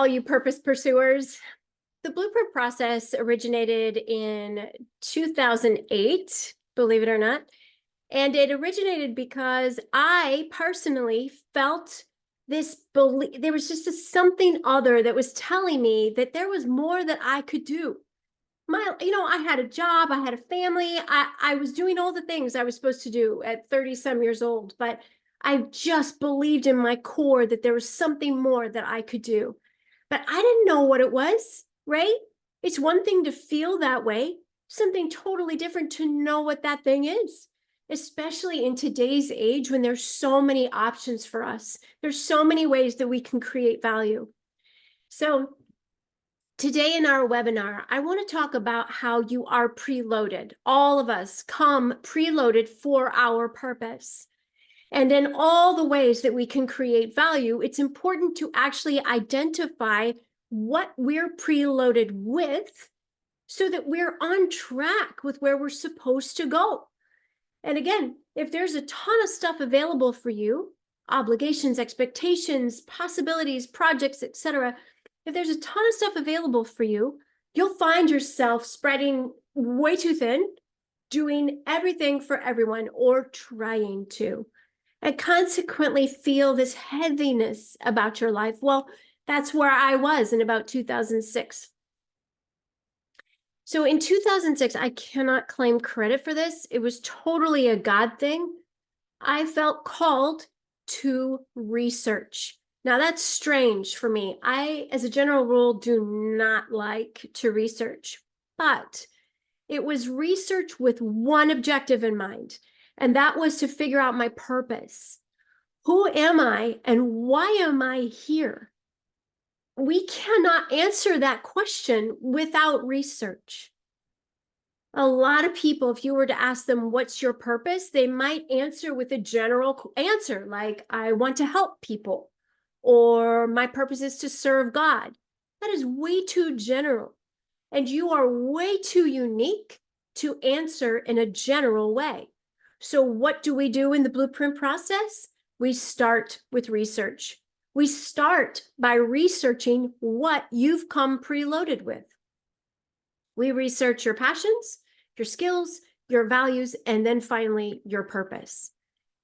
all you purpose pursuers. The blueprint process originated in 2008, believe it or not. And it originated because I personally felt this belief, there was just something other that was telling me that there was more that I could do. I had a job, I had a family, I was doing all the things I was supposed to do at 30 some years old, but I just believed in my core that there was something more that I could do. But I didn't know what it was, right? It's one thing to feel that way, something totally different to know what that thing is, especially in today's age when there's so many options for us. There's so many ways that we can create value. So today in our webinar, I want to talk about how you are preloaded. All of us come preloaded for our purpose. And in all the ways that we can create value, it's important to actually identify what we're preloaded with so that we're on track with where we're supposed to go. And again, if there's a ton of stuff available for you, obligations, expectations, possibilities, projects, etc., if there's a ton of stuff available for you, you'll find yourself spreading way too thin, doing everything for everyone or trying to, and consequently feel this heaviness about your life. Well, that's where I was in about 2006. So in 2006, I cannot claim credit for this. It was totally a God thing. I felt called to research. Now that's strange for me. I, as a general rule, do not like to research, but it was research with one objective in mind, and that was to figure out my purpose. Who am I and why am I here? We cannot answer that question without research. A lot of people, if you were to ask them, what's your purpose? They might answer with a general answer, like, I want to help people, or my purpose is to serve God. That is way too general. And you are way too unique to answer in a general way. So what do we do in the blueprint process? We start with research. We start by researching what you've come preloaded with. We research your passions, your skills, your values, and then finally your purpose.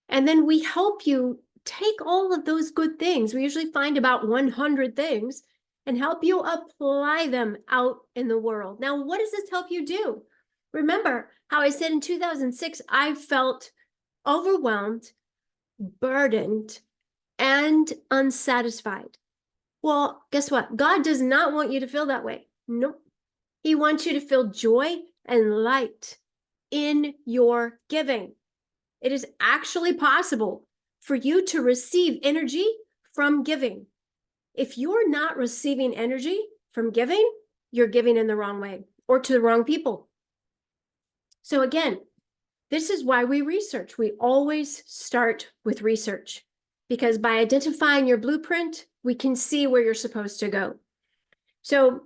And then we help you take all of those good things. We usually find about 100 things and help you apply them out in the world. Now, what does this help you do? Remember how I said in 2006, I felt overwhelmed, burdened, and unsatisfied. Well, guess what? God does not want you to feel that way. Nope. He wants you to feel joy and light in your giving. It is actually possible for you to receive energy from giving. If you're not receiving energy from giving, you're giving in the wrong way or to the wrong people. So again, this is why we research. We always start with research, because by identifying your blueprint, we can see where you're supposed to go. So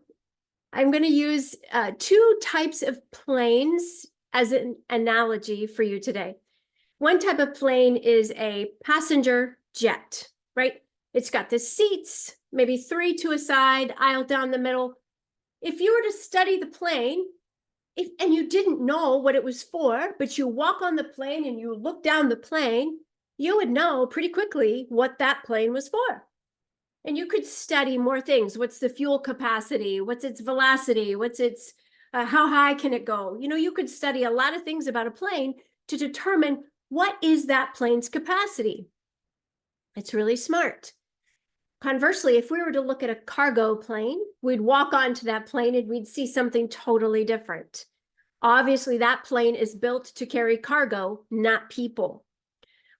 I'm going to use two types of planes as an analogy for you today. One type of plane is a passenger jet, right? It's got the seats, maybe three to a side, aisle down the middle. If you were to study the plane, and you didn't know what it was for, but you walk on the plane and you look down the plane, you would know pretty quickly what that plane was for. And you could study more things. What's the fuel capacity? What's its velocity? What's its, how high can it go? You could study a lot of things about a plane to determine what is that plane's capacity. It's really smart. Conversely, if we were to look at a cargo plane, we'd walk onto that plane and we'd see something totally different. Obviously, that plane is built to carry cargo, not people.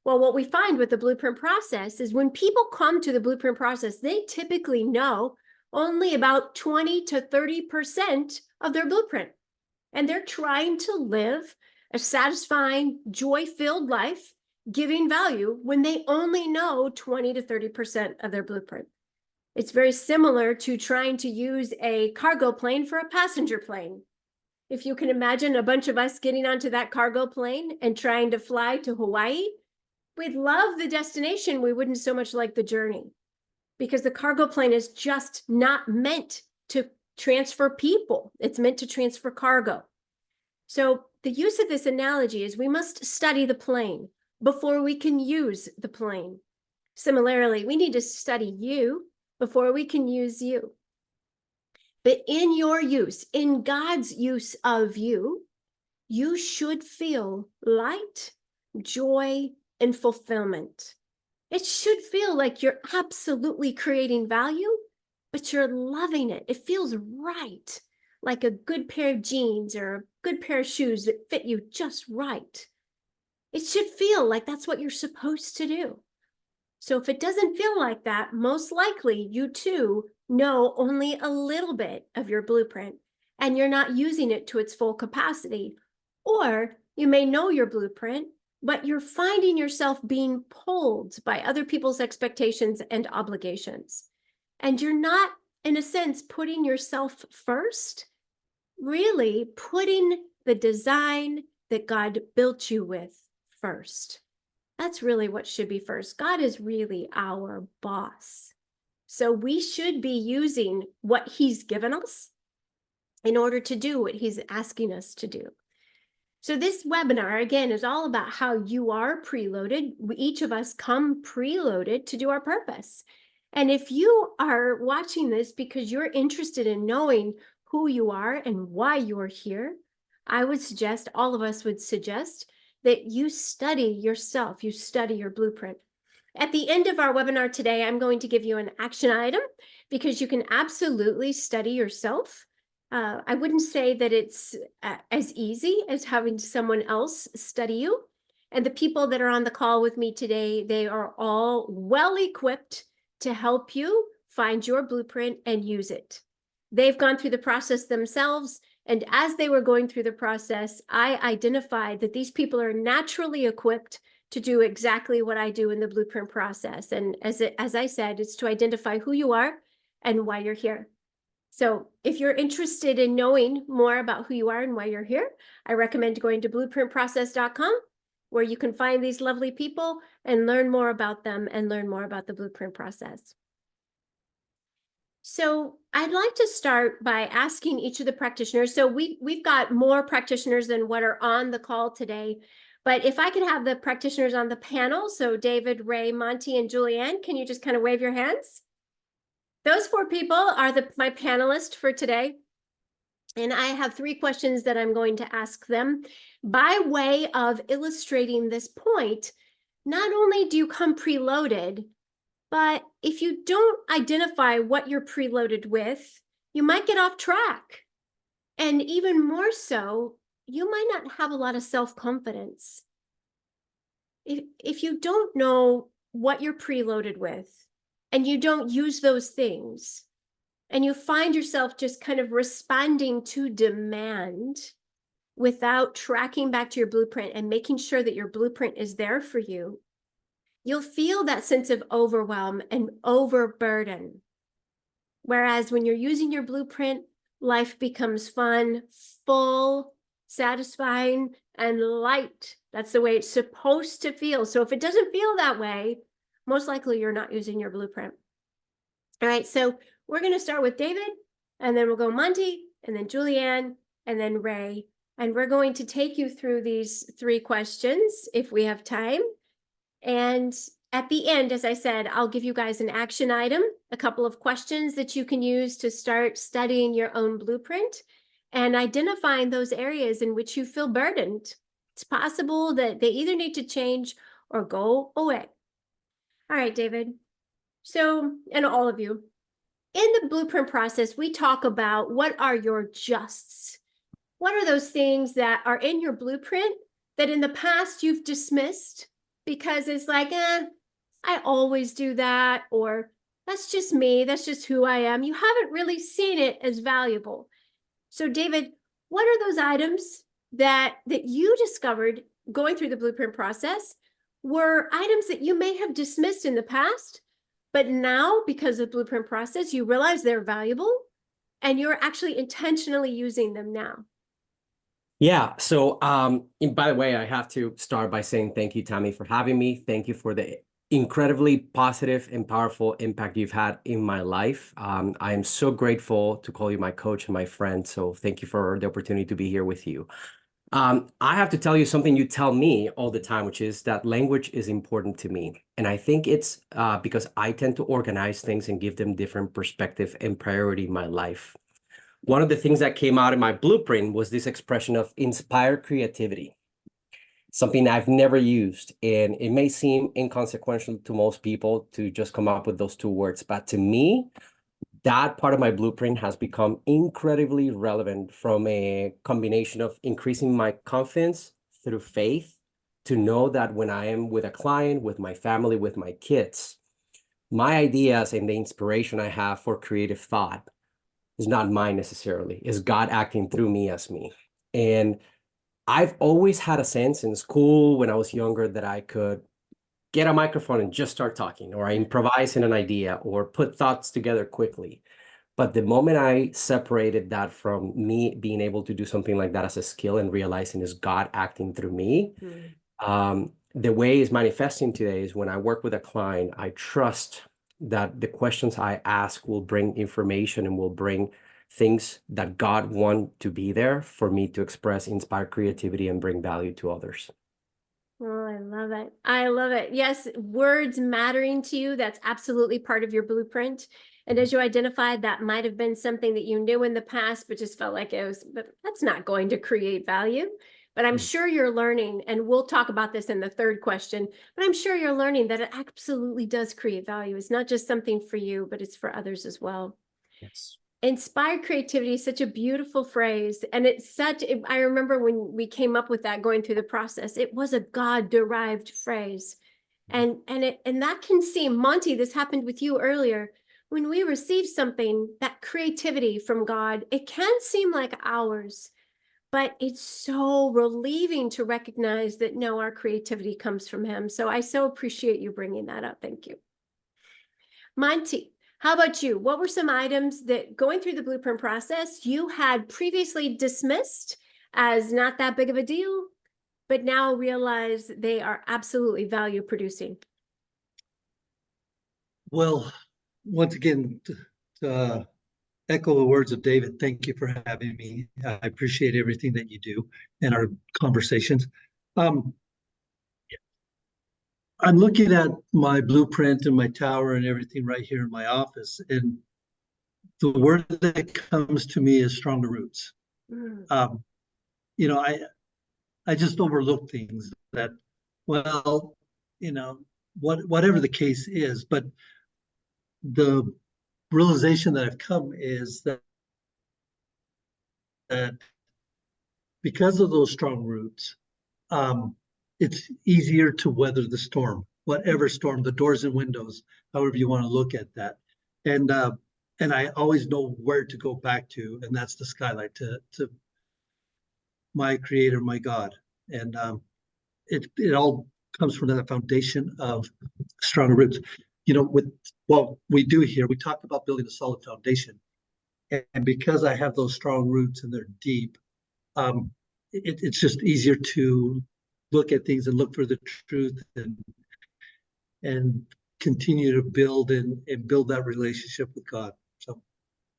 Well, what we find with the blueprint process is when people come to the blueprint process, they typically know only about 20 to 30% of their blueprint. And they're trying to live a satisfying, joy-filled life, giving value when they only know 20 to 30% of their blueprint. It's very similar to trying to use a cargo plane for a passenger plane. If you can imagine a bunch of us getting onto that cargo plane and trying to fly to Hawaii, we'd love the destination. We wouldn't so much like the journey. because the cargo plane is just not meant to transfer people. It's meant to transfer cargo. So the use of this analogy is we must study the plane before we can use the plane. Similarly, we need to study you before we can use you. But in your use, in God's use of you, you should feel light, joy, and fulfillment. It should feel like you're absolutely creating value, but you're loving it. It feels right, like a good pair of jeans or a good pair of shoes that fit you just right. It should feel like that's what you're supposed to do. So if it doesn't feel like that, most likely you too know only a little bit of your blueprint and you're not using it to its full capacity. Or you may know your blueprint, but you're finding yourself being pulled by other people's expectations and obligations. And you're not, in a sense, putting yourself first, really putting the design that God built you with first. That's really what should be first. God is really our boss. So we should be using what he's given us in order to do what he's asking us to do. So this webinar, again, is all about how you are preloaded. Each of us come preloaded to do our purpose. And if you are watching this because you're interested in knowing who you are and why you're here, I would suggest, all of us would suggest, that you study yourself, you study your blueprint. At the end of our webinar today, I'm going to give you an action item because you can absolutely study yourself. I wouldn't say that it's as easy as having someone else study you. And the people that are on the call with me today, they are all well equipped to help you find your blueprint and use it. They've gone through the process themselves. And as they were going through the process, I identified that these people are naturally equipped to do exactly what I do in the blueprint process. And as I said, it's to identify who you are and why you're here. So if you're interested in knowing more about who you are and why you're here, I recommend going to blueprintprocess.com, where you can find these lovely people and learn more about them and learn more about the blueprint process. So I'd like to start by asking each of the practitioners. So we've got more practitioners than what are on the call today. But if I could have the practitioners on the panel, so David, Ray, Monty, and Julianne, can you just kind of wave your hands? Those 4 people are my panelists for today. And I have 3 questions that I'm going to ask them by way of illustrating this point. Not only do you come preloaded, but if you don't identify what you're preloaded with, you might get off track. And even more so, you might not have a lot of self-confidence. If you don't know what you're preloaded with, and you don't use those things, and you find yourself just kind of responding to demand without tracking back to your blueprint and making sure that your blueprint is there for you, you'll feel that sense of overwhelm and overburden. Whereas when you're using your blueprint, life becomes fun, full, satisfying, and light. That's the way it's supposed to feel. So if it doesn't feel that way, most likely you're not using your blueprint. All right, so we're going to start with David, and then we'll go Monty, and then Julianne, and then Ray. And we're going to take you through these 3 questions if we have time. And at the end, as I said, I'll give you guys an action item, a couple of questions that you can use to start studying your own blueprint and identifying those areas in which you feel burdened. It's possible that they either need to change or go away. All right, David. So, and all of you, in the blueprint process, we talk about what are your justs. What are those things that are in your blueprint that in the past you've dismissed because it's like, I always do that, or that's just me, that's just who I am. You haven't really seen it as valuable. So David, what are those items that you discovered going through the blueprint process were items that you may have dismissed in the past, but now because of the blueprint process, you realize they're valuable and you're actually intentionally using them now? Yeah. So, and by the way, I have to start by saying thank you, Tammy, for having me. Thank you for the incredibly positive and powerful impact you've had in my life. I am so grateful to call you my coach and my friend. So thank you for the opportunity to be here with you. I have to tell you something you tell me all the time, which is that language is important to me. And I think it's because I tend to organize things and give them different perspective and priority in my life. One of the things that came out in my blueprint was this expression of inspired creativity, something I've never used. And it may seem inconsequential to most people to just come up with those two words, but to me, that part of my blueprint has become incredibly relevant from a combination of increasing my confidence through faith to know that when I am with a client, with my family, with my kids, my ideas and the inspiration I have for creative thought is not mine necessarily, is God acting through me as me. And I've always had a sense in school when I was younger that I could get a microphone and just start talking, or I improvise in an idea or put thoughts together quickly. But the moment I separated that from me being able to do something like that as a skill and realizing is God acting through me, the way it's manifesting today is when I work with a client, I trust that the questions I ask will bring information and will bring things that God want to be there for me to express, inspire creativity, and bring value to others. Oh, I love it. I love it. Yes, words mattering to you, that's absolutely part of your blueprint. And as you identified, that might have been something that you knew in the past, but just felt like it was, but that's not going to create value. But I'm sure you're learning, and we'll talk about this in the third question, but I'm sure you're learning that it absolutely does create value. It's not just something for you, but it's for others as well. Yes. Inspired creativity is such a beautiful phrase. And it's such, I remember when we came up with that going through the process, it was a God-derived phrase. And that can seem, Monty, this happened with you earlier. When we receive something, that creativity from God, it can seem like ours, but it's so relieving to recognize that no, our creativity comes from Him. So I so appreciate you bringing that up. Thank you. Monty, how about you? What were some items that going through the blueprint process you had previously dismissed as not that big of a deal, but now realize they are absolutely value producing? Well, once again, to echo the words of David, thank you for having me. I appreciate everything that you do and our conversations. Um, I'm looking at my blueprint and my tower and everything right here in my office, and the word that comes to me is stronger roots. Mm. Um, you know, I just overlook things that, well, you know, whatever the case is, but the realization that I've come is that because of those strong roots, it's easier to weather the storm, whatever storm, the doors and windows, however you want to look at that. And I always know where to go back to, and that's the skylight to my creator, my God. And it all comes from that foundation of stronger roots. You know, with what we do here, we talk about building a solid foundation. And because I have those strong roots and they're deep, it's just easier to look at things and look for the truth and continue to build and build that relationship with God. So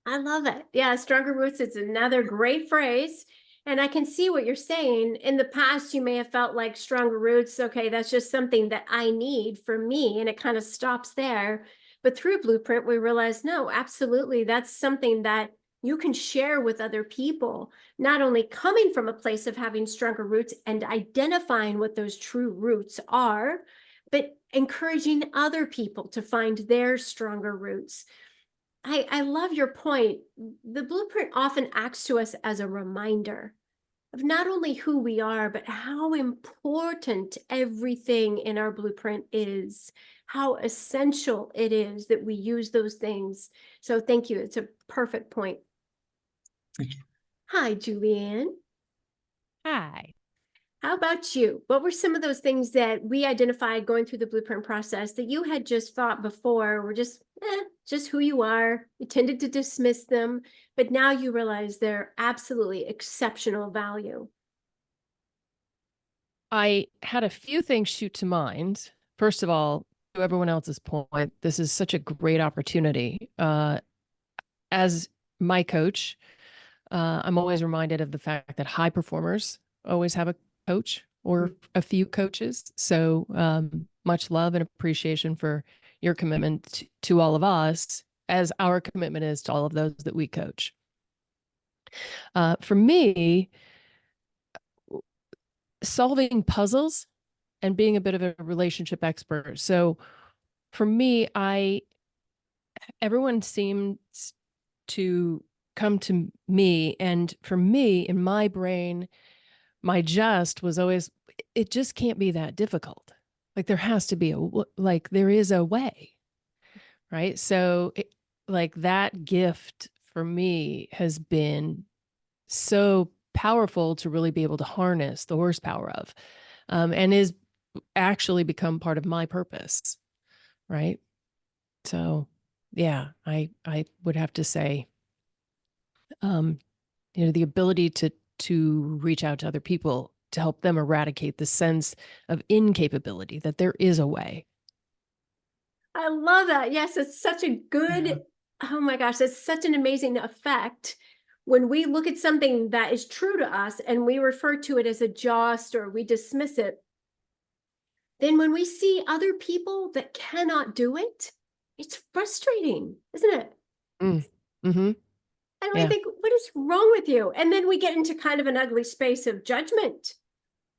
I love it. Yeah, stronger roots is another great phrase. And I can see what you're saying. In the past, you may have felt like stronger roots, okay, that's just something that I need for me, and it kind of stops there. But through Blueprint, we realized, no, absolutely, that's something that you can share with other people, not only coming from a place of having stronger roots and identifying what those true roots are, but encouraging other people to find their stronger roots. I love your point. The blueprint often acts to us as a reminder of not only who we are, but how important everything in our blueprint is, how essential it is that we use those things. So thank you. It's a perfect point. thank you. Hi, Julianne. Hi. How about you? What were some of those things that we identified going through the blueprint process that you had just thought before were just who you are? You tended to dismiss them, but now you realize they're absolutely exceptional value. I had a few things shoot to mind. First of all, everyone else's point, this is such a great opportunity. As my coach, I'm always reminded of the fact that high performers always have a coach or a few coaches. So much love and appreciation for your commitment to all of us, as our commitment is to all of those that we coach. For me, solving puzzles and being a bit of a relationship expert. So for me, everyone seems to come to me, and for me, in my brain, my just was always, it just can't be that difficult. Like there has to be like there is a way, right? So like that gift for me has been so powerful to really be able to harness the horsepower of, and is actually become part of my purpose, right? So yeah, I would have to say, the ability to reach out to other people to help them eradicate the sense of incapability, that there is a way. I love that. Yes, it's such a good, oh my gosh, it's such an amazing effect when we look at something that is true to us and we refer to it as a just or we dismiss it. Then when we see other people that cannot do it, it's frustrating, isn't it? Mm-hmm. And we Yeah. think, what is wrong with you? And then we get into kind of an ugly space of judgment.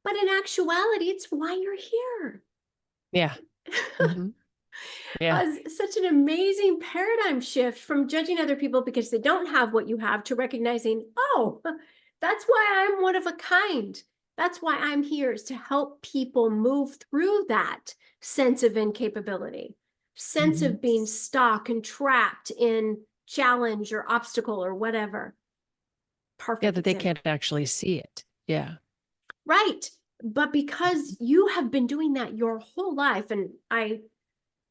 But in actuality, it's why you're here. Yeah. Mm-hmm. Yeah. Such an amazing paradigm shift from judging other people because they don't have what you have to recognizing, oh, that's why I'm one of a kind. That's why I'm here, is to help people move through that sense of incapability, sense of being stuck and trapped in challenge or obstacle or whatever. Perfect. Yeah, that they example. can't actually see it. Yeah. Right. But because you have been doing that your whole life, and I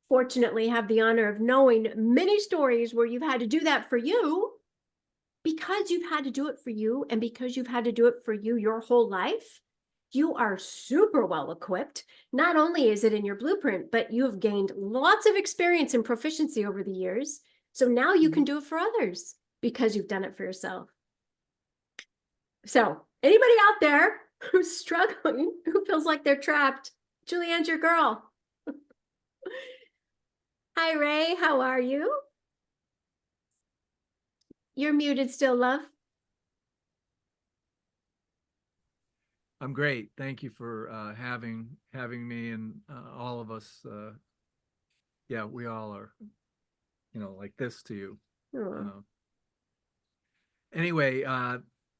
fortunately have the honor of knowing many stories where you've had to do that for you, because you've had to do it for you and because you've had to do it for you your whole life, you are super well equipped. Not only is it in your blueprint, but you have gained lots of experience and proficiency over the years. So now you can do it for others because you've done it for yourself. So anybody out there who's struggling, who feels like they're trapped, Julianne's your girl. Hi, Ray. How are you? You're muted still, love. I'm great. Thank you for having me and all of us. Yeah, we all are, like this to you. Anyway,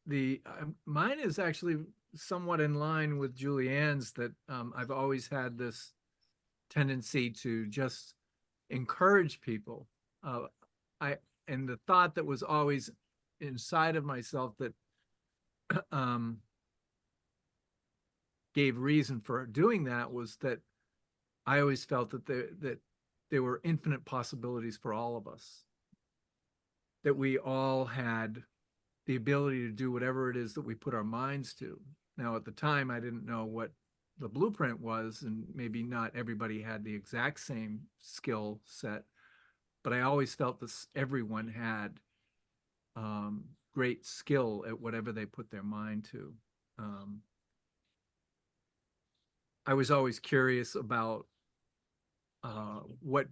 the mine is actually somewhat in line with Julianne's, that I've always had this tendency to just encourage people. And the thought that was always inside of myself that gave reason for doing that was that I always felt that there were infinite possibilities for all of us, that we all had the ability to do whatever it is that we put our minds to. Now, at the time, I didn't know what the blueprint was, and maybe not everybody had the exact same skill set, but I always felt this everyone had great skill at whatever they put their mind to. I was always curious about what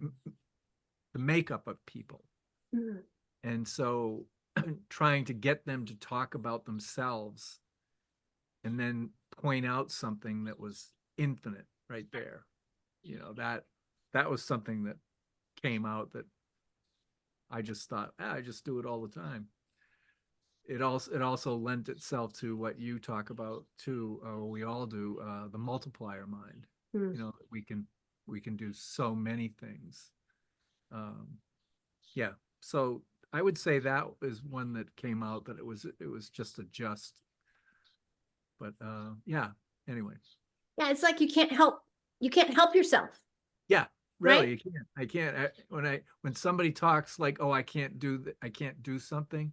the makeup of people. And so trying to get them to talk about themselves and then point out something that was infinite right there. That was something that came out that I just thought, I just do it all the time. It also lent itself to what you talk about too, or we all do, the multiplier mind. We can do so many things. Yeah. So I would say that is one that came out, that it was just a just. But yeah. Anyway. Yeah, it's like you can't help yourself. Yeah, really, right? you can't. I can't. When somebody talks like, "Oh, I can't do something,"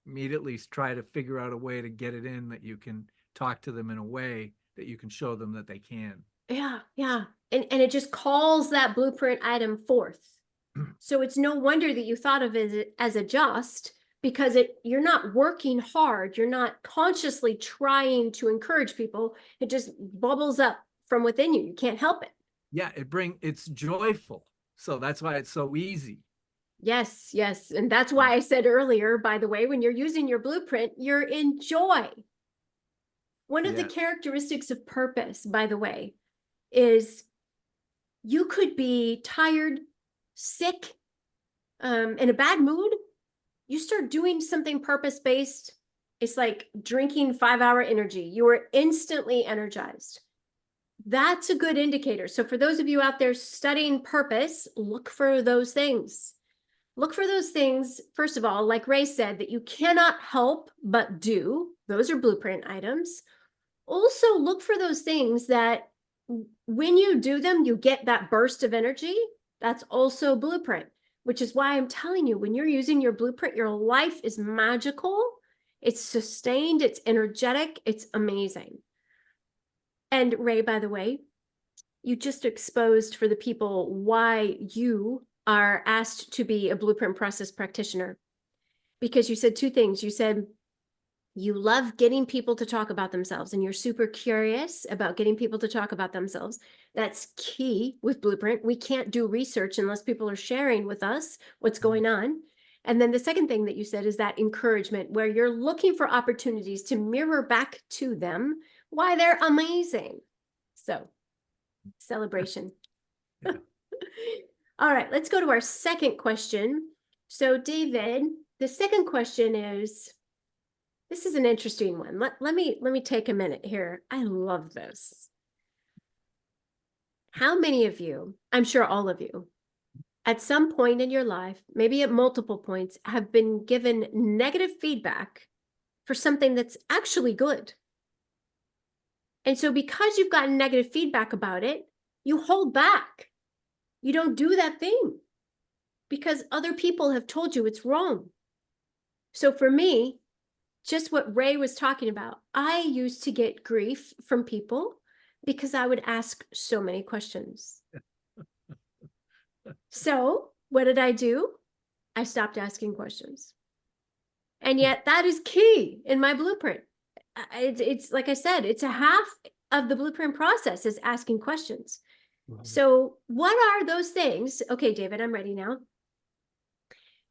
immediately try to figure out a way to get it in that you can talk to them in a way that you can show them that they can. Yeah, yeah. And it just calls that blueprint item forth. So it's no wonder that you thought of it as a just, because you're not working hard. You're not consciously trying to encourage people. It just bubbles up from within you. You can't help it. Yeah, it's joyful. So that's why it's so easy. Yes, yes. And that's why I said earlier, by the way, when you're using your blueprint, you're in joy. One of the Yes. characteristics of purpose, by the way, is you could be tired, sick, in a bad mood. You start doing something purpose-based, it's like drinking 5-hour energy. You are instantly energized. That's a good indicator. So for those of you out there studying purpose, look for those things. Look for those things, first of all, like Ray said, that you cannot help but do. Those are blueprint items. Also, look for those things that when you do them, you get that burst of energy. That's also blueprint, which is why I'm telling you, when you're using your blueprint, your life is magical. It's sustained, it's energetic, it's amazing. And Ray, by the way, you just exposed for the people why you are asked to be a blueprint process practitioner. Because you said two things. You said you love getting people to talk about themselves, and you're super curious about getting people to talk about themselves. That's key with Blueprint. We can't do research unless people are sharing with us what's going on. And then the second thing that you said is that encouragement, where you're looking for opportunities to mirror back to them why they're amazing. So, celebration. Yeah. All right, let's go to our second question. So, David, the second question is, this is an interesting one. Let me take a minute here. I love this. How many of you, I'm sure all of you, at some point in your life, maybe at multiple points, have been given negative feedback for something that's actually good? And so because you've gotten negative feedback about it, you hold back. You don't do that thing because other people have told you it's wrong. So for me, just what Ray was talking about, I used to get grief from people because I would ask so many questions. So what did I do? I stopped asking questions. And yet that is key in my blueprint. It's like I said, it's a half of the blueprint process is asking questions. So what are those things? Okay, David, I'm ready now.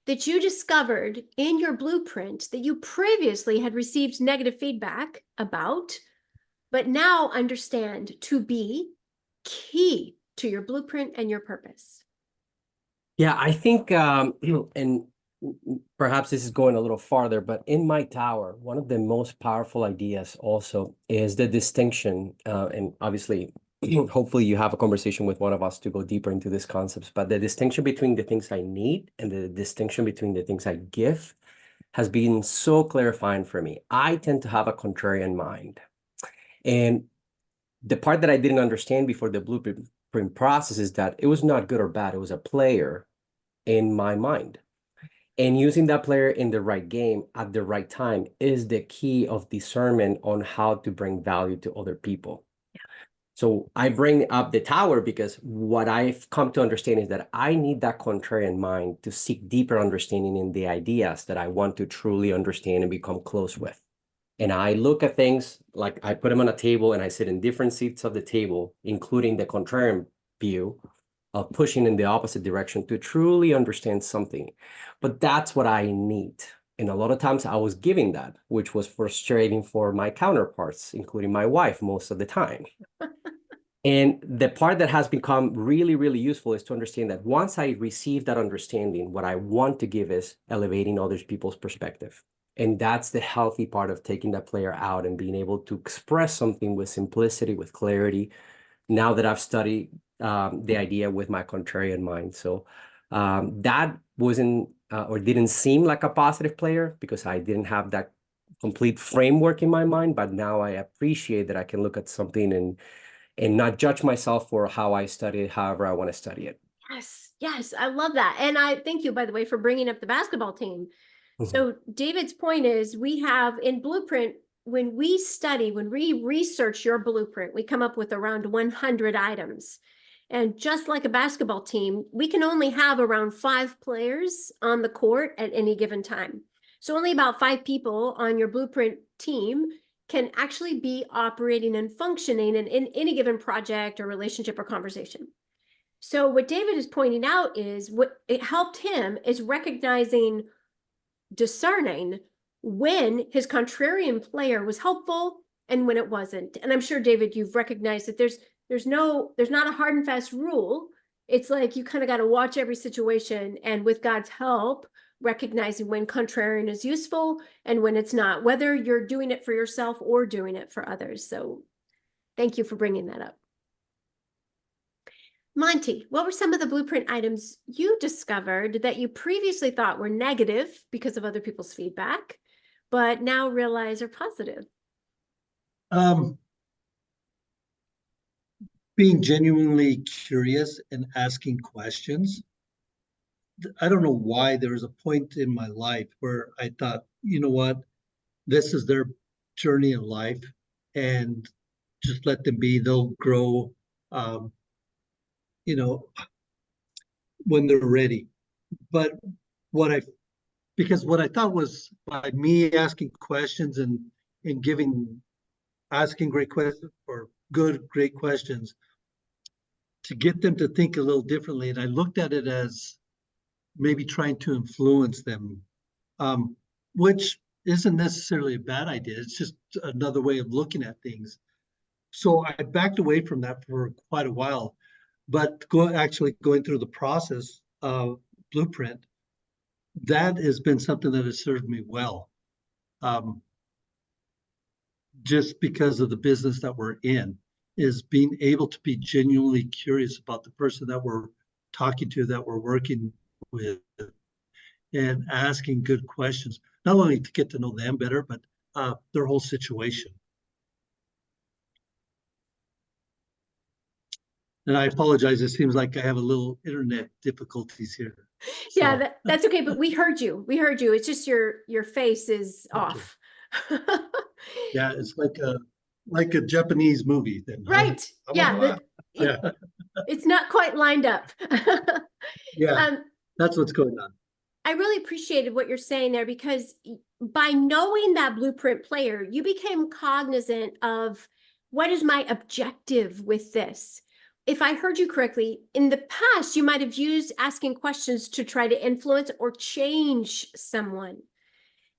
That you discovered in your blueprint that you previously had received negative feedback about, but now understand to be key to your blueprint and your purpose? Yeah, I think, and perhaps this is going a little farther, but in my tower, one of the most powerful ideas also is the distinction, and obviously, hopefully you have a conversation with one of us to go deeper into these concepts, but the distinction between the things I need and the distinction between the things I give has been so clarifying for me. I tend to have a contrarian mind. And the part that I didn't understand before the blueprint process is that it was not good or bad. It was a player in my mind. And using that player in the right game at the right time is the key of discernment on how to bring value to other people. So I bring up the tower because what I've come to understand is that I need that contrarian mind to seek deeper understanding in the ideas that I want to truly understand and become close with. And I look at things like I put them on a table and I sit in different seats of the table, including the contrarian view of pushing in the opposite direction to truly understand something. But that's what I need. And a lot of times I was giving that, which was frustrating for my counterparts, including my wife most of the time. And the part that has become really, really useful is to understand that once I receive that understanding, what I want to give is elevating other people's perspective. And that's the healthy part of taking that player out and being able to express something with simplicity, with clarity, now that I've studied the idea with my contrarian mind. So that wasn't or didn't seem like a positive player because I didn't have that complete framework in my mind. But now I appreciate that I can look at something and not judge myself for how I study it, however I want to study it. Yes, yes, I love that. And I thank you, by the way, for bringing up the basketball team. So David's point is we have in Blueprint, when we study, when we research your blueprint, we come up with around 100 items. And just like a basketball team, we can only have around 5 players on the court at any given time. So only about 5 people on your blueprint team can actually be operating and functioning in any given project or relationship or conversation. So what David is pointing out is what it helped him is recognizing, discerning when his contrarian player was helpful and when it wasn't. And I'm sure, David, you've recognized that there's not a hard and fast rule. It's like you kind of got to watch every situation, and with God's help, recognizing when contrarian is useful and when it's not, whether you're doing it for yourself or doing it for others. So thank you for bringing that up. Monty, what were some of the blueprint items you discovered that you previously thought were negative because of other people's feedback, but now realize are positive? Being genuinely curious and asking questions. I don't know why there was a point in my life where I thought, you know what, this is their journey in life, and just let them be. They'll grow, you know, when they're ready. But because what I thought was by me asking questions and asking great questions or great questions to get them to think a little differently. And I looked at it as maybe trying to influence them, which isn't necessarily a bad idea. It's just another way of looking at things. So I backed away from that for quite a while, but actually going through the process of Blueprint, that has been something that has served me well. Just because of the business that we're in, is being able to be genuinely curious about the person that we're talking to, that we're working with, and asking good questions, not only to get to know them better, but their whole situation. And I apologize, it seems like I have a little internet difficulties here. Yeah, that's okay, but we heard you. We heard you. It's just your face is off. Yeah, it's like a Japanese movie then. Right. Huh? Yeah. Yeah. It's not quite lined up. Yeah, that's what's going on. I really appreciated what you're saying there, because by knowing that blueprint player, you became cognizant of what is my objective with this. If I heard you correctly, in the past, you might have used asking questions to try to influence or change someone.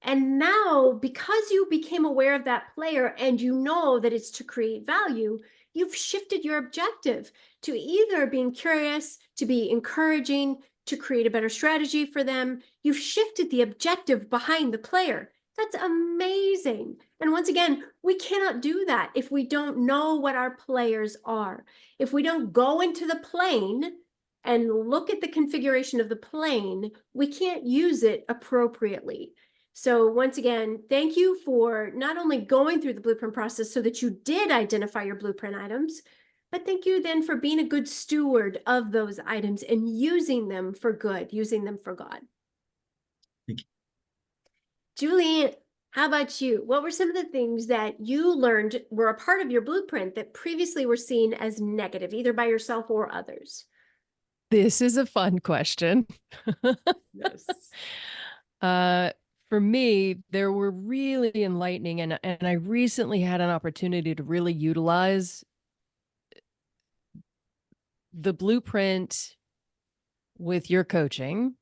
And now, because you became aware of that player and you know that it's to create value, you've shifted your objective to either being curious, to be encouraging, to create a better strategy for them. You've shifted the objective behind the player. That's amazing. And once again, we cannot do that if we don't know what our players are. If we don't go into the plane and look at the configuration of the plane, we can't use it appropriately. So once again, thank you for not only going through the blueprint process so that you did identify your blueprint items, but thank you then for being a good steward of those items and using them for good, using them for God. Thank you. Julianne, how about you? What were some of the things that you learned were a part of your blueprint that previously were seen as negative, either by yourself or others? This is a fun question. Yes. For me, there were really enlightening, and I recently had an opportunity to really utilize the blueprint with your coaching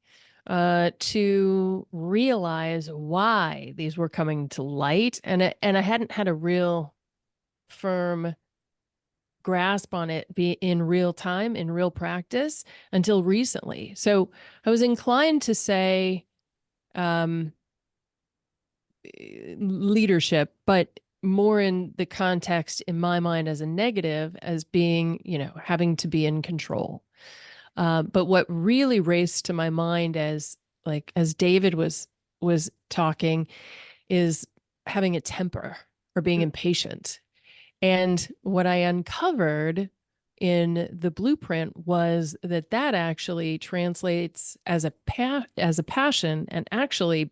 to realize why these were coming to light. And I hadn't had a real firm grasp on it be in real time, in real practice until recently. So I was inclined to say, leadership, but more in the context in my mind as a negative, as being, having to be in control. But what really raced to my mind as David was talking is having a temper or being impatient. And what I uncovered in the blueprint was that actually translates as a passion, and actually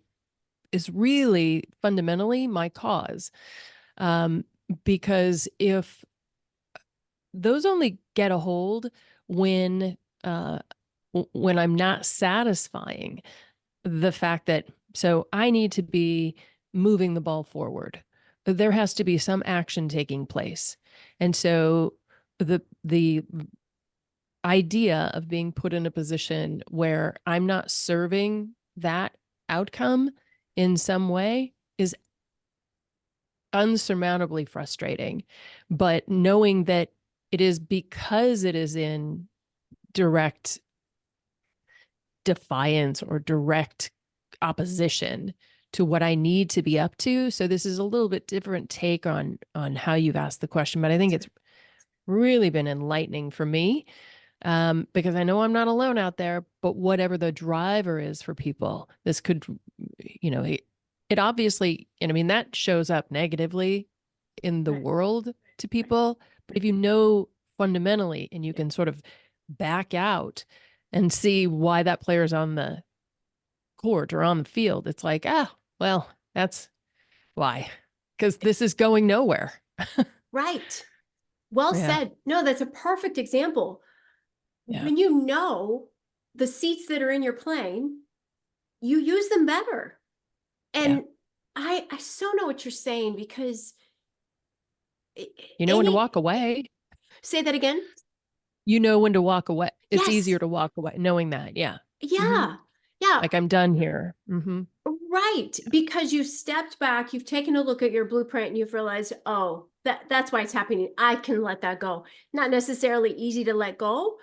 is really fundamentally my cause. Because if those only get a hold when when I'm not satisfying the fact that, so I need to be moving the ball forward. There has to be some action taking place. And so the idea of being put in a position where I'm not serving that outcome in some way is unsurmountably frustrating. But knowing that it is because it is in direct defiance or direct opposition to what I need to be up to. So this is a little bit different take on how you've asked the question, but I think it's really been enlightening for me, because I know I'm not alone out there. But whatever the driver is for people, this could, it obviously, and I mean that shows up negatively in the Right. world to people. But if you know fundamentally, and you can sort of back out and see why that player's on the court or on the field, it's like, well, that's why, because this is going nowhere. Right. Well Yeah. said. No, that's a perfect example. Yeah. When you know the seats that are in your plane, you use them better. And I so know what you're saying, because You know when to any, walk away. say that again. You know when to walk away. It's Yes. easier to walk away knowing that. Yeah. Yeah. Yeah. Like I'm done here. Mm-hmm. Right. Because you've stepped back, you've taken a look at your blueprint, and you've realized, oh, that's why it's happening. I can let that go. Not necessarily easy to let go,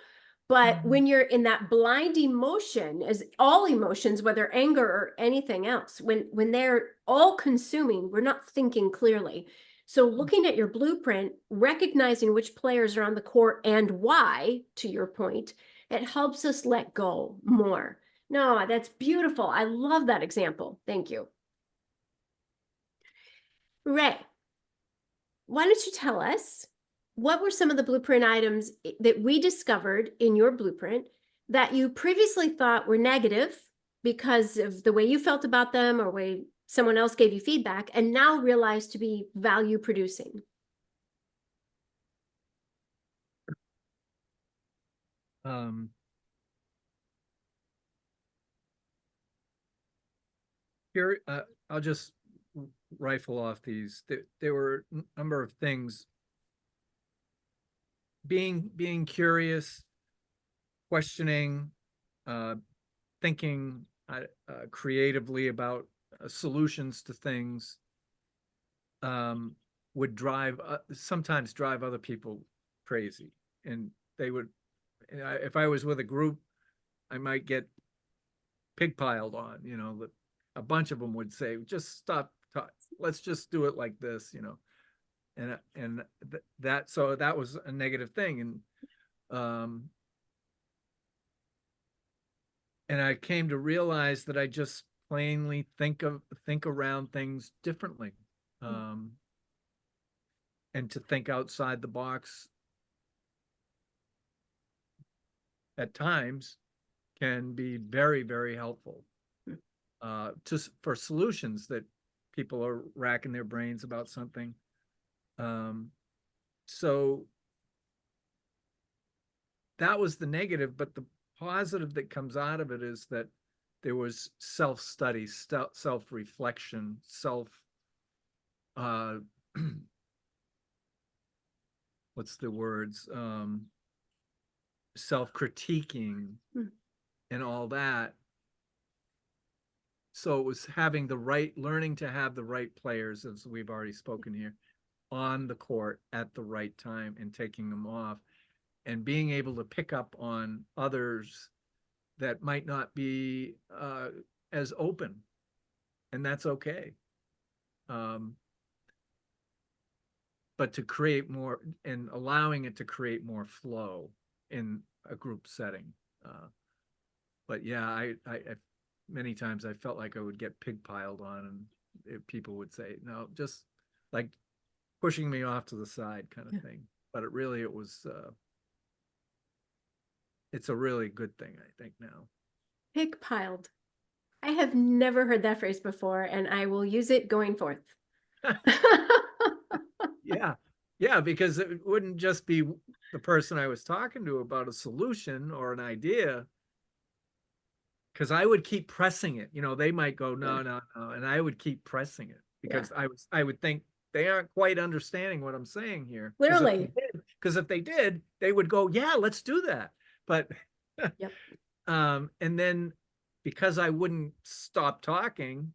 but when you're in that blind emotion, as all emotions, whether anger or anything else, when they're all consuming, we're not thinking clearly. So looking at your blueprint, recognizing which players are on the court and why, to your point, it helps us let go more. No, that's beautiful. I love that example. Thank you. Ray, why don't you tell us, what were some of the blueprint items that we discovered in your blueprint that you previously thought were negative because of the way you felt about them or way someone else gave you feedback, and now realize to be value producing? Here, I'll just rifle off these. There were a number of things. Being curious, questioning, thinking creatively about solutions to things, would sometimes drive other people crazy. And they would, if I was with a group, I might get pig piled on, a bunch of them would say, just stop, let's just do it like this, and so that was a negative thing. And I came to realize that I just plainly think around things differently, and to think outside the box at times can be very, very helpful, for solutions that people are racking their brains about something. So that was the negative, but the positive that comes out of it is that there was self-study, self-reflection, what's the words? Self-critiquing and all that. So it was learning to have the right players, as we've already spoken here, on the court at the right time and taking them off, and being able to pick up on others that might not be as open, and that's okay. But to create more and allowing it to create more flow in a group setting. But yeah, I many times I felt like I would get pig piled on, and people would say, no, just like pushing me off to the side kind of thing. But it was, it's a really good thing, I think, now. Pig piled. I have never heard that phrase before, and I will use it going forth. Yeah. Yeah, because it wouldn't just be the person I was talking to about a solution or an idea. Because I would keep pressing it. You know, they might go, no, Yeah. no, no. And I would keep pressing it because I would think they aren't quite understanding what I'm saying here. Literally. Because if they did, they would go, yeah, let's do that. But Yep. And then because I wouldn't stop talking,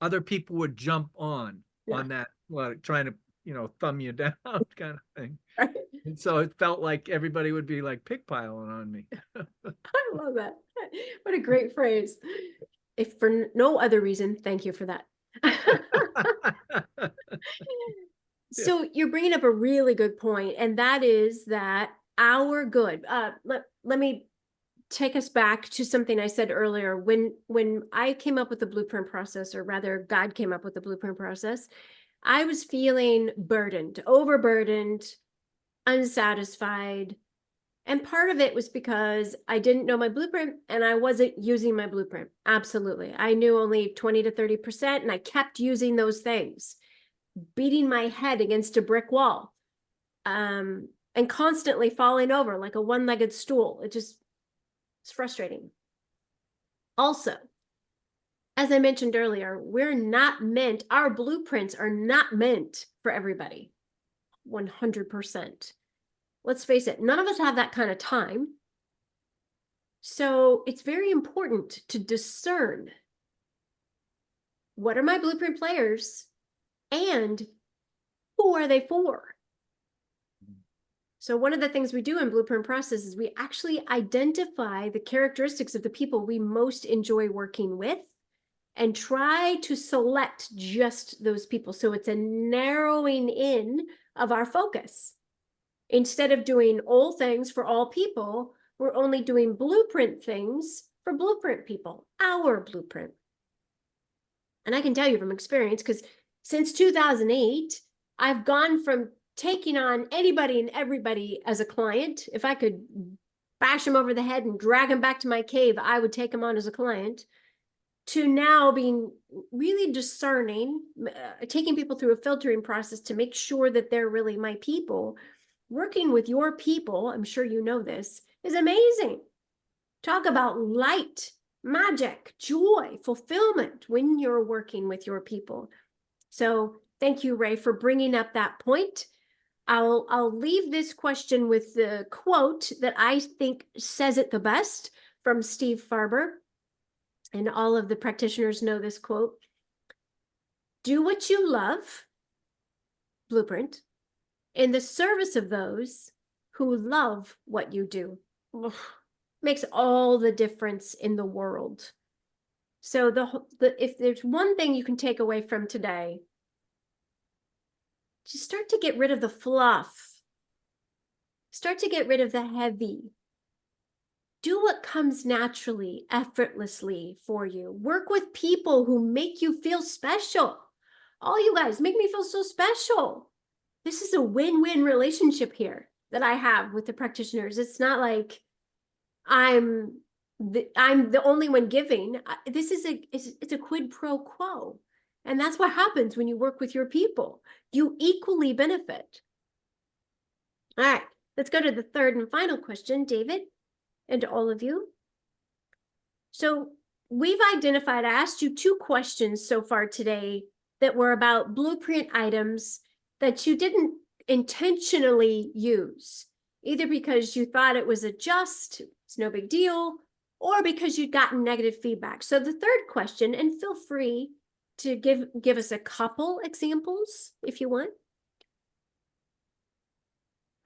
other people would jump on that, well, trying to, you know, thumb you down kind of thing. Right. And so it felt like everybody would be like pig piling on me. I love that. What a great phrase. If for no other reason, thank you for that. So you're bringing up a really good point, and that is that our good. Let me take us back to something I said earlier. When I came up with the blueprint process, or rather God came up with the blueprint process, I was feeling burdened, overburdened, unsatisfied. And part of it was because I didn't know my blueprint and I wasn't using my blueprint. Absolutely. I knew only 20 to 30%, and I kept using those things, beating my head against a brick wall, and constantly falling over like a one-legged stool. It's frustrating. Also, as I mentioned earlier, our blueprints are not meant for everybody. 100%. Let's face it, none of us have that kind of time. So it's very important to discern what are my blueprint players and who are they for? So one of the things we do in blueprint process is we actually identify the characteristics of the people we most enjoy working with and try to select just those people. So it's a narrowing in of our focus. Instead of doing all things for all people, we're only doing blueprint things for blueprint people, our blueprint. And I can tell you from experience, because since 2008, I've gone from taking on anybody and everybody as a client. If I could bash them over the head and drag them back to my cave, I would take them on as a client, to now being really discerning, taking people through a filtering process to make sure that they're really my people. Working with your people, I'm sure you know this, is amazing. Talk about light, magic, joy, fulfillment when you're working with your people. So thank you, Ray, for bringing up that point. I'll leave this question with the quote that I think says it the best from Steve Farber. And all of the practitioners know this quote. Do what you love, blueprint, in the service of those who love what you do. Ugh, makes all the difference in the world. So if there's one thing you can take away from today, just start to get rid of the fluff. Start to get rid of the heavy. Do what comes naturally, effortlessly for you. Work with people who make you feel special. All you guys make me feel so special. This is a win-win relationship here that I have with the practitioners. It's not like I'm the only one giving. This is it's a quid pro quo. And that's what happens when you work with your people. You equally benefit. All right, let's go to the third and final question, David, and to all of you. So we've identified, I asked you 2 questions so far today that were about blueprint items that you didn't intentionally use, either because you thought it was it's no big deal, or because you'd gotten negative feedback. So the third question, and feel free to give us a couple examples if you want.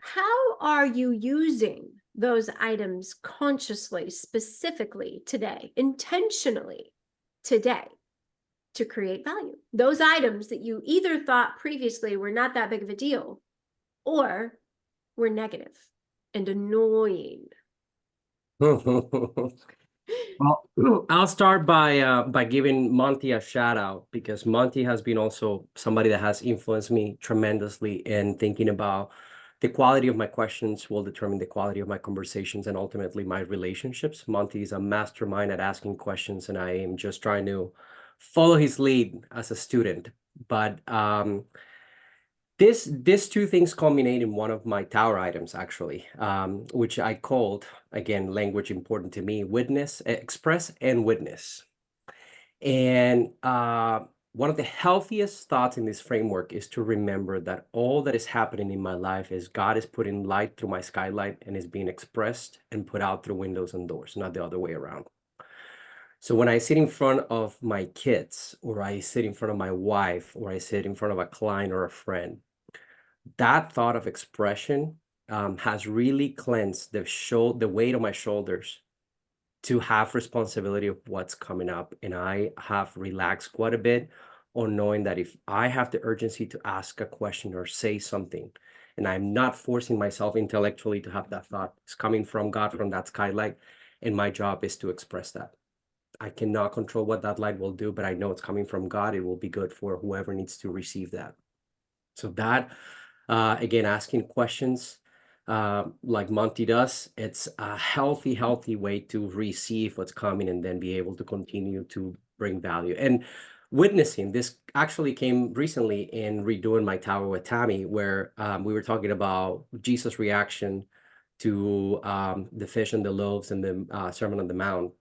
How are you using those items consciously, specifically today, intentionally today, to create value? Those items that you either thought previously were not that big of a deal or were negative and annoying. Well, I'll start by giving Monty a shout out, because Monty has been also somebody that has influenced me tremendously in thinking about The quality of my questions will determine the quality of my conversations and ultimately my relationships. Monty is a mastermind at asking questions, and I am just trying to follow his lead as a student. But these two things culminate in one of my tower items, actually, which I called, again, language important to me, witness, express and witness. And one of the healthiest thoughts in this framework is to remember that all that is happening in my life is God is putting light through my skylight and is being expressed and put out through windows and doors, not the other way around. So when I sit in front of my kids, or I sit in front of my wife, or I sit in front of a client or a friend, that thought of expression has really cleansed the weight on my shoulders to have responsibility of what's coming up. And I have relaxed quite a bit on knowing that if I have the urgency to ask a question or say something, and I'm not forcing myself intellectually to have that thought, it's coming from God, from that skylight, and my job is to express that. I cannot control what that light will do, but I know it's coming from God. It will be good for whoever needs to receive that. So that, again, asking questions like Monty does, it's a healthy way to receive what's coming and then be able to continue to bring value. And witnessing, this actually came recently in redoing my tower with Tammy, where we were talking about Jesus' reaction to the fish and the loaves and the Sermon on the Mount.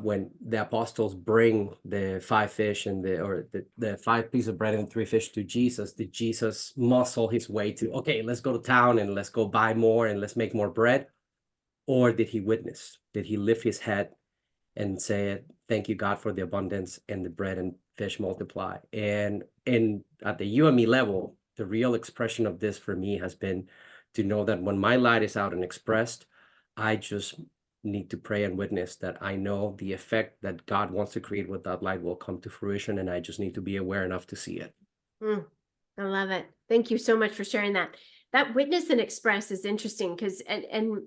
When the apostles bring the 5 fish and the 5 pieces of bread and 3 fish to Jesus, did Jesus muscle his way to, okay, let's go to town and let's go buy more and let's make more bread? Or did he witness? Did he lift his head and say, thank you, God, for the abundance and the bread and fish multiply? And at the you and me level, the real expression of this for me has been to know that when my light is out and expressed, I just need to pray and witness that I know the effect that God wants to create with that light will come to fruition, and I just need to be aware enough to see it. I love it. Thank you so much for sharing that. That witness and express is interesting because, and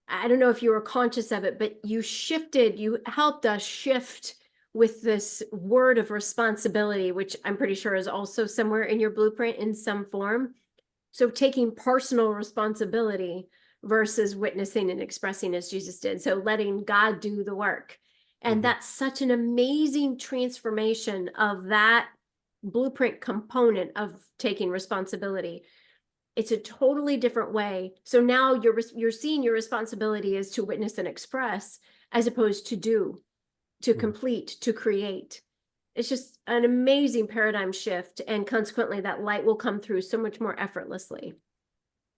I don't know if you were conscious of it, but you helped us shift with this word of responsibility, which I'm pretty sure is also somewhere in your blueprint in some form. So taking personal responsibility versus witnessing and expressing as Jesus did. So letting God do the work. And that's such an amazing transformation of that blueprint component of taking responsibility. It's a totally different way. So now you're seeing your responsibility is to witness and express as opposed to do, to complete, to create. It's just an amazing paradigm shift, and consequently that light will come through so much more effortlessly.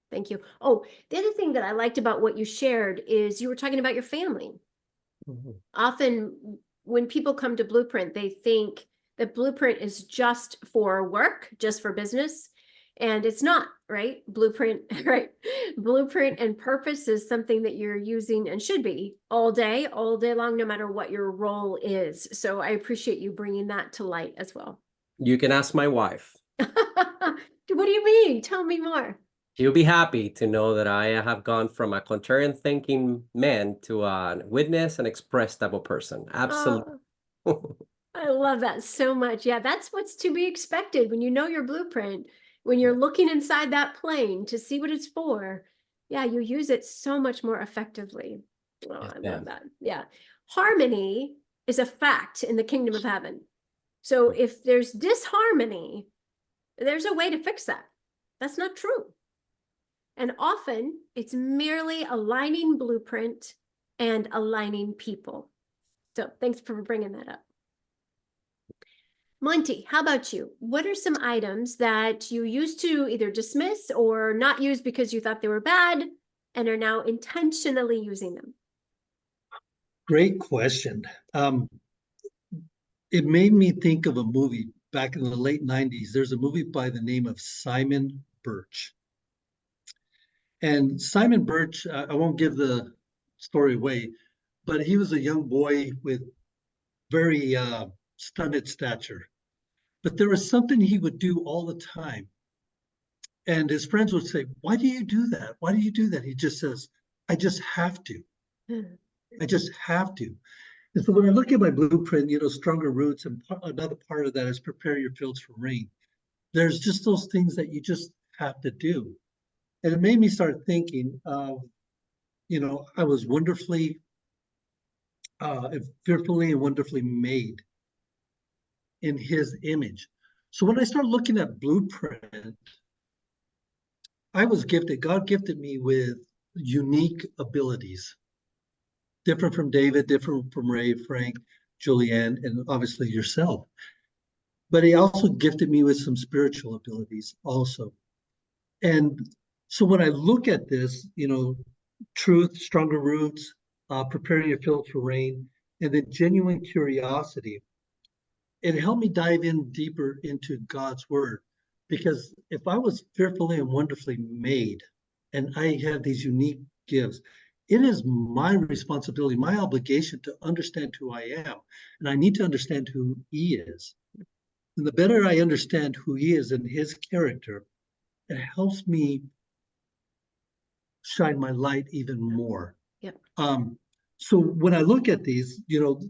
Thank you. Oh, the other thing that I liked about what you shared is you were talking about your family. Often when people come to Blueprint, they think that Blueprint is just for work, just for business. And it's not, right? Blueprint, right? Blueprint and purpose is something that you're using and should be all day long, no matter what your role is. So I appreciate you bringing that to light as well. You can ask my wife. What do you mean? Tell me more. She'll be happy to know that I have gone from a contrarian thinking man to a witness and express type of person. Absolutely. I love that so much. Yeah, that's what's to be expected when you know your blueprint, when you're looking inside that plane to see what it's for. Yeah, you use it so much more effectively. Oh, Yes, I ma'am. love that. Yeah. Harmony is a fact in the kingdom of heaven. So if there's disharmony, there's a way to fix that. That's not true. And often it's merely aligning blueprint and aligning people. So thanks for bringing that up. Monty, how about you? What are some items that you used to either dismiss or not use because you thought they were bad and are now intentionally using them? Great question. It made me think of a movie back in the late 90s. There's a movie by the name of Simon Birch. And Simon Birch, I won't give the story away, but he was a young boy with very stunted stature. But there was something he would do all the time. And his friends would say, why do you do that? Why do you do that? He just says, I just have to. I just have to. And so when I look at my blueprint, stronger roots, and another part of that is prepare your fields for rain. There's just those things that you just have to do. And it made me start thinking of, I was fearfully and wonderfully made in his image. So when I started looking at blueprint, God gifted me with unique abilities, different from David, different from Ray, Frank, Julianne, and obviously yourself. But he also gifted me with some spiritual abilities also. And so when I look at this, truth, stronger roots, preparing your field for rain, and then genuine curiosity, it helped me dive in deeper into God's word. Because if I was fearfully and wonderfully made, and I have these unique gifts, it is my responsibility, my obligation to understand who I am. And I need to understand who he is. And the better I understand who he is and his character, it helps me shine my light even more. Yep. So when I look at these,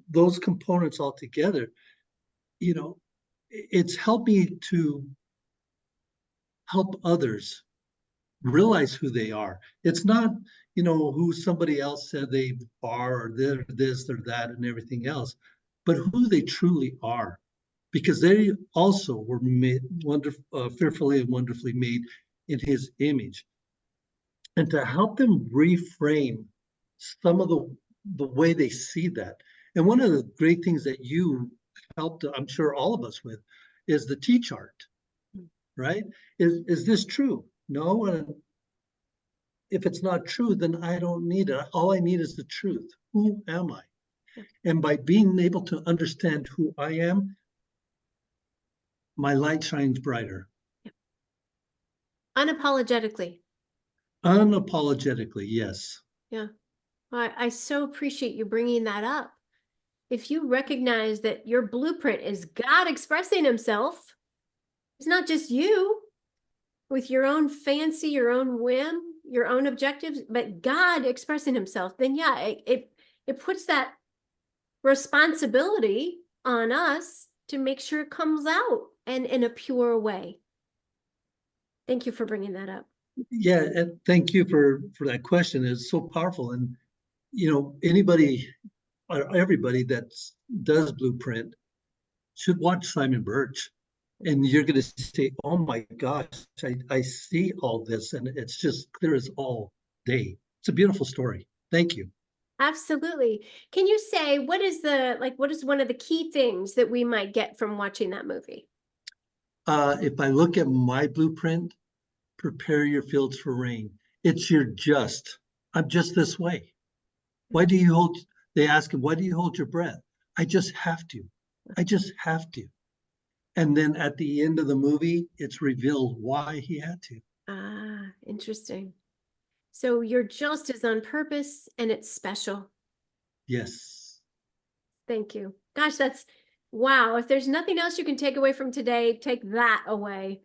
those components all together, it's helped me to help others realize who they are. It's not, who somebody else said they are, or they're this or that and everything else, but who they truly are, because they also were made fearfully and wonderfully made in his image. And to help them reframe some of the way they see that. And one of the great things that you helped, I'm sure all of us with, is the T chart, right? Is this true? No. And if it's not true, then I don't need it. All I need is the truth. Who am I? And by being able to understand who I am, my light shines brighter. Unapologetically. Unapologetically, yes. Yeah. I so appreciate you bringing that up. If you recognize that your blueprint is God expressing himself, it's not just you with your own fancy, your own whim, your own objectives, but God expressing himself, then yeah, it puts that responsibility on us to make sure it comes out and in a pure way. Thank you for bringing that up. Yeah, and thank you for that question. It's so powerful. And anybody or everybody that does blueprint should watch Simon Birch. And you're going to say, oh my gosh, I see all this, and it's just clear as all day. It's a beautiful story. Thank you. Absolutely. Can you say what is one of the key things that we might get from watching that movie? If I look at my blueprint, prepare your fields for rain. It's I'm just this way. They ask him, why do you hold your breath? I just have to. I just have to. And then at the end of the movie, it's revealed why he had to. Ah, interesting. So you're just as on purpose and it's special. Yes. Thank you. Gosh, wow. If there's nothing else you can take away from today, take that away.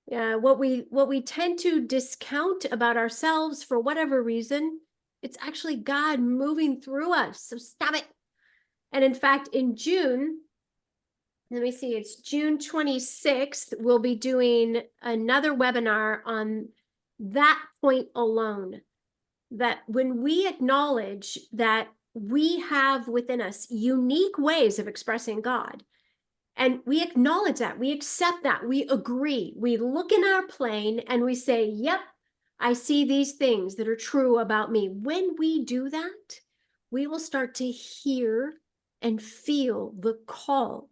Yeah, what we tend to discount about ourselves for whatever reason, it's actually God moving through us. So stop it. And in fact, in June, let me see, it's June 26th, we'll be doing another webinar on that point alone. That when we acknowledge that we have within us unique ways of expressing God, and we acknowledge that, we accept that, we agree, we look in our plane and we say, yep, I see these things that are true about me. When we do that, we will start to hear and feel the call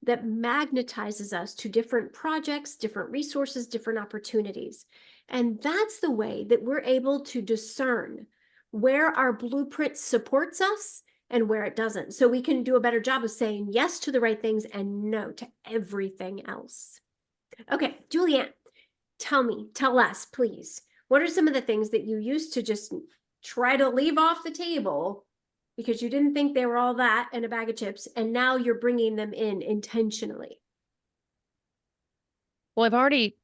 that magnetizes us to different projects, different resources, different opportunities. And that's the way that we're able to discern where our blueprint supports us and where it doesn't. So we can do a better job of saying yes to the right things and no to everything else. Okay, Julianne, tell us, please, what are some of the things that you used to just try to leave off the table because you didn't think they were all that in a bag of chips, and now you're bringing them in intentionally? Well, I've already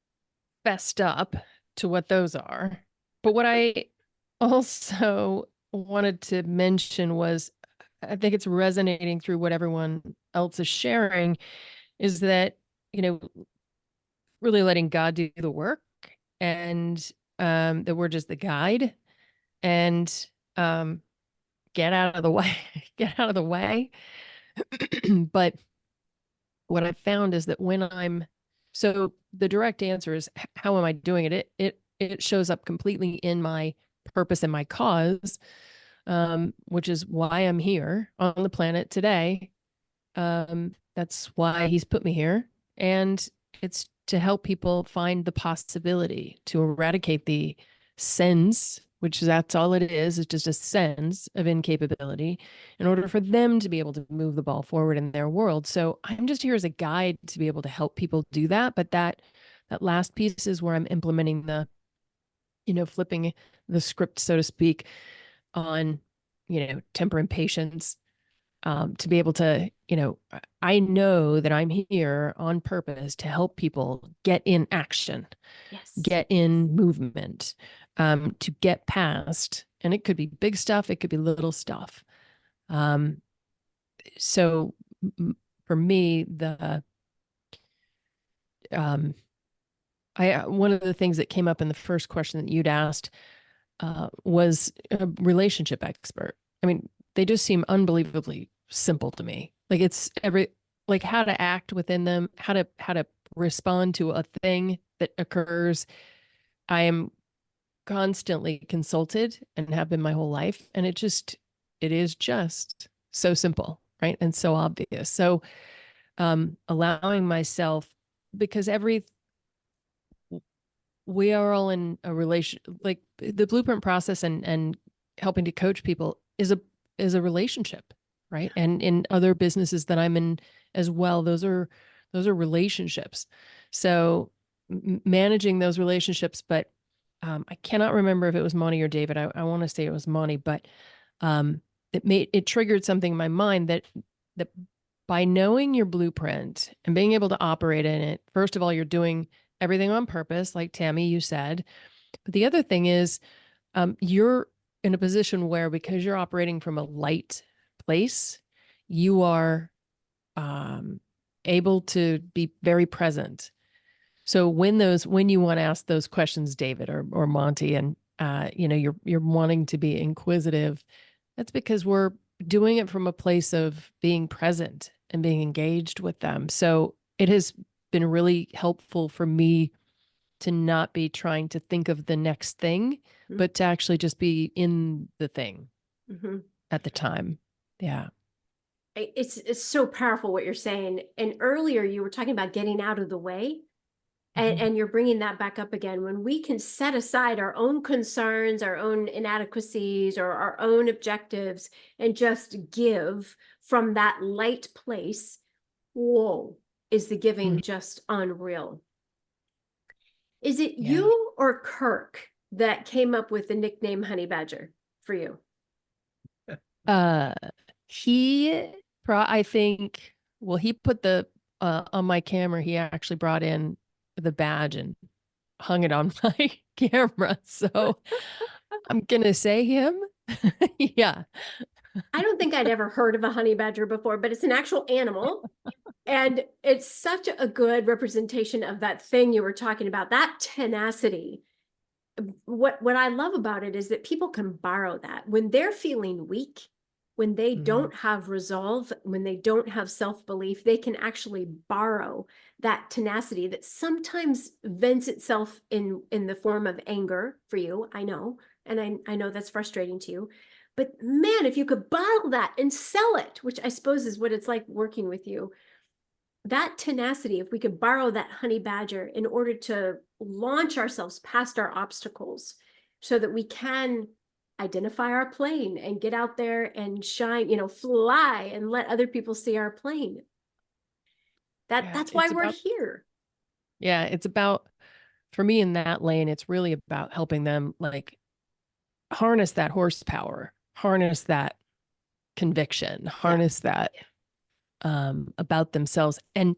fessed up to what those are. But what I also wanted to mention was, I think it's resonating through what everyone else is sharing, is that, really letting God do the work and that we're just the guide, and get out of the way, get out of the way. But what I found is that so the direct answer is, how am I doing it? It shows up completely in my purpose and my cause, which is why I'm here on the planet today. That's why he's put me here. And it's to help people find the possibility to eradicate the sense, which that's all it is just a sense of incapability, in order for them to be able to move the ball forward in their world. So I'm just here as a guide to be able to help people do that. But that last piece is where I'm implementing the, flipping the script, so to speak, on, temper and patience, to be able to, I know that I'm here on purpose to help people get in action, Yes. get in movement, to get past, and it could be big stuff, it could be little stuff. So for me, one of the things that came up in the first question that you'd asked, was a relationship expert. I mean, they just seem unbelievably simple to me. Like like how to act within them, how to respond to a thing that occurs. I am constantly consulted and have been my whole life. And it is just so simple, right? And so obvious. So, allowing myself, because we are all in a relation, like the blueprint process and helping to coach people is a relationship, right? And in other businesses that I'm in as well, those are relationships. So managing those relationships, but I cannot remember if it was Monty or David. I want to say it was Monty, but it triggered something in my mind that by knowing your blueprint and being able to operate in it, first of all, you're doing everything on purpose, like Tammy, you said. But the other thing is, you're in a position where, because you're operating from a light place, you are able to be very present. So when you want to ask those questions, David or Monty, and you're wanting to be inquisitive, that's because we're doing it from a place of being present and being engaged with them. So it has been really helpful for me to not be trying to think of the next thing, but to actually just be in the thing at the time. Yeah. It's so powerful what you're saying. And earlier you were talking about getting out of the way. And you're bringing that back up again. When we can set aside our own concerns, our own inadequacies, or our own objectives, and just give from that light place, whoa, is the giving just unreal. Is it you or Kirk that came up with the nickname Honey Badger for you? I think, well, he put on my camera, he actually brought in the badge and hung it on my camera. So I'm going to say him. Yeah. I don't think I'd ever heard of a honey badger before, but it's an actual animal. And it's such a good representation of that thing you were talking about, that tenacity. What I love about it is that people can borrow that when they're feeling weak, when they don't have resolve, when they don't have self-belief, they can actually borrow that tenacity that sometimes vents itself in the form of anger for you. I know, and I know that's frustrating to you. But man, if you could bottle that and sell it, which I suppose is what it's like working with you, that tenacity, if we could borrow that honey badger in order to launch ourselves past our obstacles so that we can identify our plane and get out there and shine, fly and let other people see our plane. That's why we're here. Yeah, it's about, for me in that lane, it's really about helping them like harness that horsepower, harness that conviction, harness that about themselves, and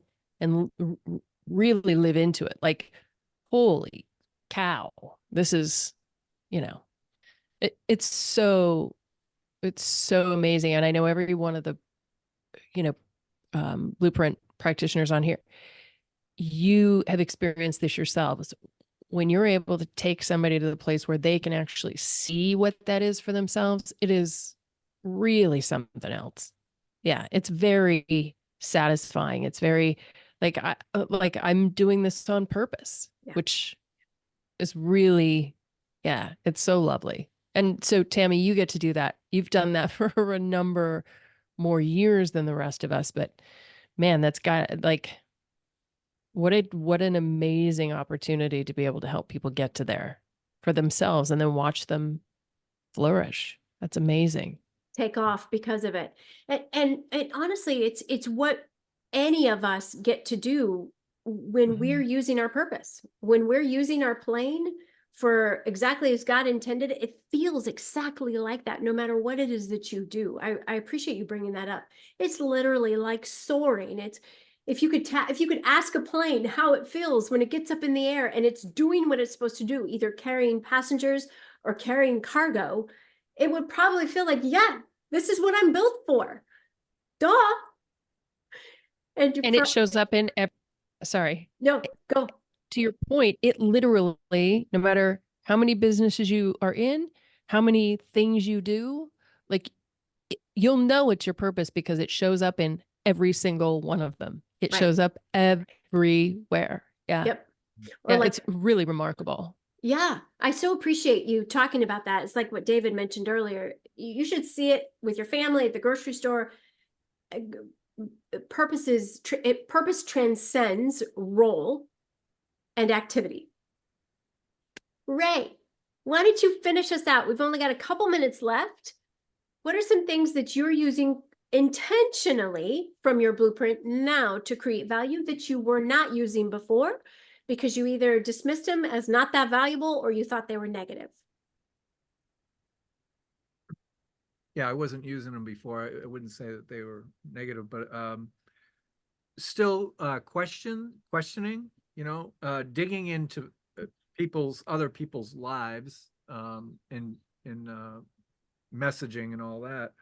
really live into it. Like, holy cow, this is, it's so amazing. And I know every one of the, blueprint practitioners on here, you have experienced this yourselves. when you're able to take somebody to the place where they can actually see what that is for themselves, it is really something else. Yeah, it's very satisfying. It's very like I'm doing this on purpose, Yeah. which is really, yeah, it's so lovely. And so Tammy, you get to do that. You've done that for a number more years than the rest of us, but man, that's got like what an amazing opportunity to be able to help people get to there for themselves and then watch them flourish. That's amazing. Take off because of it. And honestly, it's what any of us get to do when we're using our purpose. When we're using our plane for exactly as God intended, it feels exactly like that, no matter what it is that you do. I appreciate you bringing that up. It's literally like soaring. It's if you could ask a plane how it feels when it gets up in the air and it's doing what it's supposed to do, either carrying passengers or carrying cargo, it would probably feel like, yeah, this is what I'm built for. Duh. And It shows up in sorry. No, go. To your point, it literally, no matter how many businesses you are in, how many things you do, like you'll know it's your purpose because it shows up in every single one of them. It Right. shows up everywhere. Yeah. Yep. Or Yeah, like, it's really remarkable. yeah, I so appreciate you talking about that. It's like what David mentioned earlier. You should see it with your family at the grocery store. Purpose transcends role and activity. Ray, why don't you finish us out? We've only got a couple minutes left. What are some things that you're using intentionally from your blueprint now to create value that you were not using before because you either dismissed them as not that valuable or you thought they were negative? Yeah, I wasn't using them before. I wouldn't say that they were negative, but still questioning, digging into other people's lives, and messaging and all that.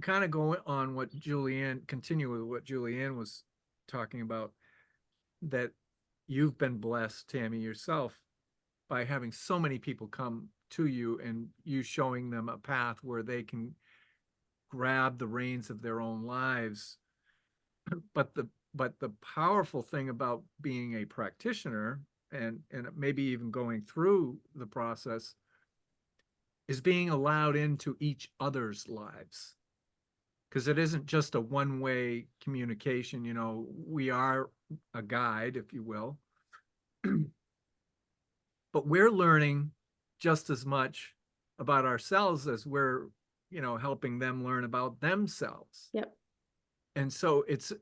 Kind of going on continue with what Julianne was talking about, that you've been blessed, Tammy, yourself, by having so many people come to you and you showing them a path where they can grab the reins of their own lives. But the powerful thing about being a practitioner and maybe even going through the process is being allowed into each other's lives. Because it isn't just a one-way communication, we are a guide, if you will. But we're learning just as much about ourselves as we're, helping them learn about themselves. Yep. And so it's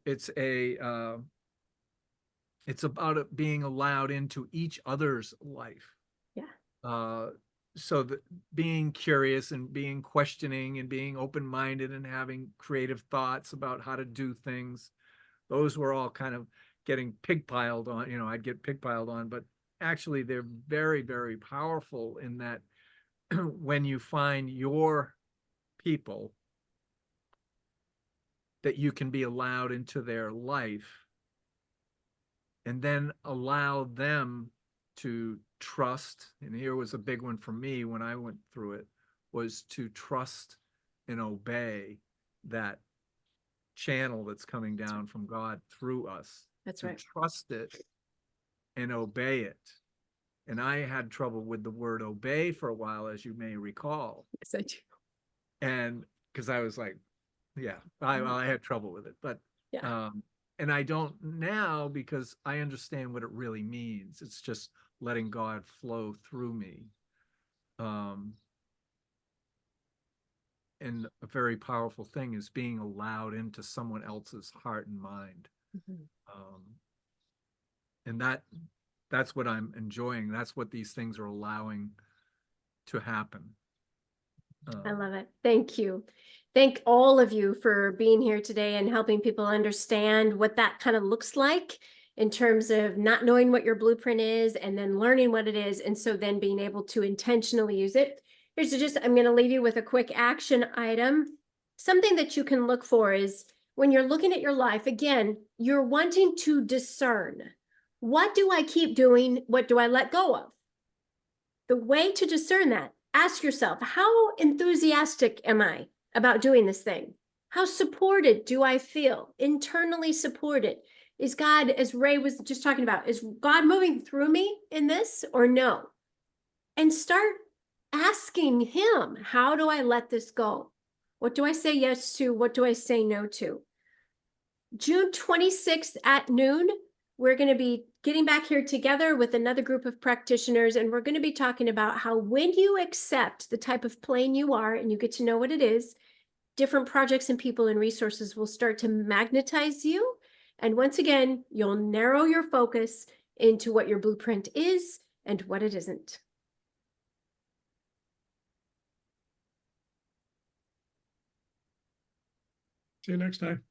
about it being allowed into each other's life. Yeah. So that being curious and being questioning and being open-minded and having creative thoughts about how to do things, those were all kind of getting pig-piled on. I'd get pig-piled on, but actually they're very, very powerful in that when you find your people that you can be allowed into their life and then allow them to trust. And here was a big one for me when I went through it, was to trust and obey that channel that's coming down from God through us. That's to right. Trust it and obey it. And I had trouble with the word obey for a while, as you may recall. Yes, I do. And because I was like, yeah, I had trouble with it. But Yeah. and I don't now, because I understand what it really means. It's just letting God flow through me. And a very powerful thing is being allowed into someone else's heart and mind. And that's what I'm enjoying. That's what these things are allowing to happen. I love it. Thank you. Thank all of you for being here today and helping people understand what that kind of looks like in terms of not knowing what your blueprint is and then learning what it is. And so then being able to intentionally use it. I'm going to leave you with a quick action item. Something that you can look for is when you're looking at your life, again, you're wanting to discern. What do I keep doing? What do I let go of? The way to discern that, ask yourself, how enthusiastic am I about doing this thing? How supported do I feel? Internally supported. Is God, as Ray was just talking about, is God moving through me in this or no? And start asking him, how do I let this go? What do I say yes to? What do I say no to? June 26th at noon, we're going to be getting back here together with another group of practitioners, and we're going to be talking about how when you accept the type of plane you are and you get to know what it is, different projects and people and resources will start to magnetize you. And once again, you'll narrow your focus into what your blueprint is and what it isn't. See you next time.